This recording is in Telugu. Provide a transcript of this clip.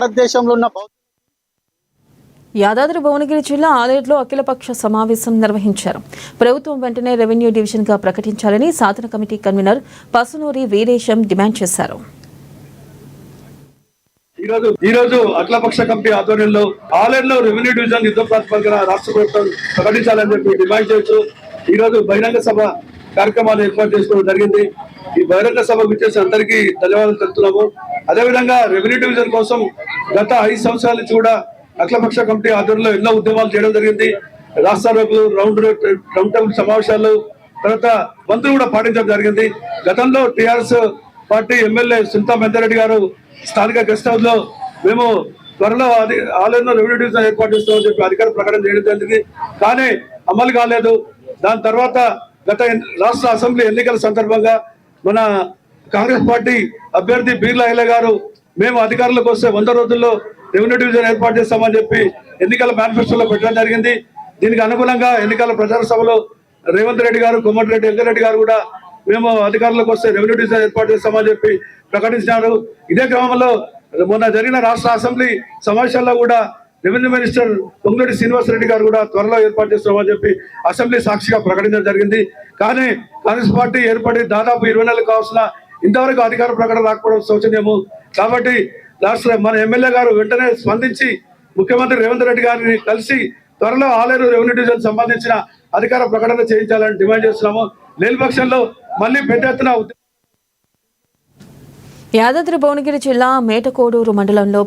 భారతదేశంలో ఉన్న యాదాద్రి భువనగిరి జిల్లా ఆలేరులో అఖిలపక్ష సమావేశం నిర్వహించారు. ప్రభుత్వం వెంటనే రెవెన్యూ డివిజన్గా ప్రకటించాలని సాధన committee convener Pasunuri Veeresham demand చేశారు. ఈ రోజు అఖిలపక్ష కమిటీ ఆధ్వర్యంలో ఆలేరులో రెవెన్యూ డివిజన్ యుద్ధ ప్రాతిపదికన రాష్ట్ర ప్రభుత్వం ప్రకటించాలని చెప్పి డిమాండ్ చేస్తూ ఈ రోజు బహిరంగ సభ కార్యక్రమాలు ఏర్పాటు చేసుకోవడం జరిగింది. ఈ బహిరంగ సభ విచ్చేసి అందరికీ ధన్యవాదాలు తెలుపుతున్నాము. అదేవిధంగా రెవెన్యూ డివిజన్ కోసం గత 5 సంవత్సరాల నుంచి కూడా అఖిలపక్ష కమిటీ ఆధ్వర్యంలో ఎన్నో ఉద్యమాలు చేయడం జరిగింది. రాష్ట్ర రౌండ్ టేబుల్ సమావేశాలు, తర్వాత మంత్రులు కూడా పాటించడం జరిగింది. గతంలో టీఆర్ఎస్ పార్టీ ఎమ్మెల్యే సుంతా మెద్దారెడ్డి గారు స్థానిక గెస్ట్ హౌస్ లో మేము త్వరలో ఆలేరులో రెవెన్యూ డివిజన్ ఏర్పాటు చేస్తామని చెప్పి అధికార ప్రకటన చేయడం జరిగింది. కానీ అమలు కాలేదు. దాని తర్వాత గత రాష్ట్ర అసెంబ్లీ ఎన్నికల సందర్భంగా మన కాంగ్రెస్ పార్టీ అభ్యర్థి బీర్లా ఐల గారు మేము అధికారంలోకి వస్తే 100 రోజుల్లో రెవెన్యూ డివిజన్ ఏర్పాటు చేస్తామని చెప్పి ఎన్నికల మేనిఫెస్టోలో పెట్టడం జరిగింది. దీనికి అనుగుణంగా ఎన్నికల ప్రచార సభలో రేవంత్ రెడ్డి గారు, కోమటిరెడ్డి వెంకటరెడ్డి గారు కూడా మేము అధికారంలోకి వస్తే రెవెన్యూ డివిజన్ ఏర్పాటు చేస్తామని చెప్పి ప్రకటించినారు. ఇదే క్రమంలో మొన్న జరిగిన రాష్ట్ర అసెంబ్లీ సమావేశాల్లో కూడా రెవెన్యూ మినిస్టర్ పొంగులేటి శ్రీనివాసరెడ్డి గారు కూడా త్వరలో ఏర్పాటు చేస్తామని చెప్పి అసెంబ్లీ సాక్షిగా ప్రకటించడం జరిగింది. కానీ కాంగ్రెస్ పార్టీ ఏర్పడి దాదాపు 20 నెలలు కావాల్సిన ఇంతవరకు అధికార ప్రకటన రాకపోవడం శోచనీయము. కాబట్టి మన ఎమ్మెల్యే గారు వెంటనే స్పందించి ముఖ్యమంత్రి రేవంత్ రెడ్డి గారిని కలిసి త్వరలో ఆలేరు రెవెన్యూ డివిజన్ సంబంధించిన అధికార ప్రకటన చేయించాలని డిమాండ్ చేస్తున్నాము. లేని పక్షంలో మళ్ళీ పెద్ద ఎత్తున యాదాద్రి భువనగిరి జిల్లా మేటకోడూరు మండలంలో